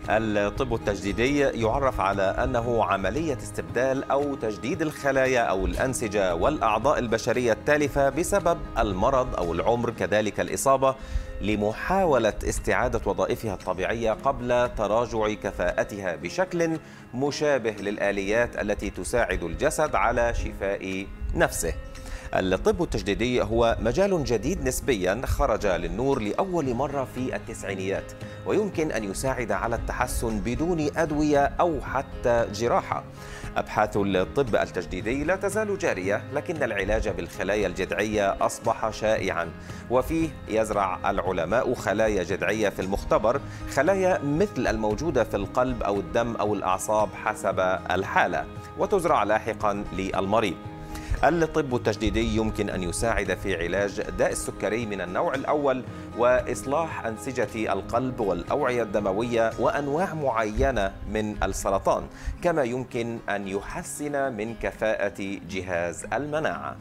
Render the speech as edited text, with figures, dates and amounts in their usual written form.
الطب التجديدي يعرف على أنه عملية استبدال أو تجديد الخلايا أو الأنسجة والأعضاء البشرية التالفة بسبب المرض أو العمر كذلك الإصابة، لمحاولة استعادة وظائفها الطبيعية قبل تراجع كفاءتها بشكل مشابه للآليات التي تساعد الجسد على شفاء نفسه. الطب التجديدي هو مجال جديد نسبيا خرج للنور لأول مرة في التسعينيات، ويمكن أن يساعد على التحسن بدون أدوية أو حتى جراحة. أبحاث الطب التجديدي لا تزال جارية، لكن العلاج بالخلايا الجذعية أصبح شائعا، وفيه يزرع العلماء خلايا جذعية في المختبر، خلايا مثل الموجودة في القلب أو الدم أو الأعصاب حسب الحالة، وتزرع لاحقا للمريض. الطب التجديدي يمكن أن يساعد في علاج داء السكري من النوع الأول، وإصلاح أنسجة القلب والأوعية الدموية، وأنواع معينة من السرطان، كما يمكن أن يحسن من كفاءة جهاز المناعة.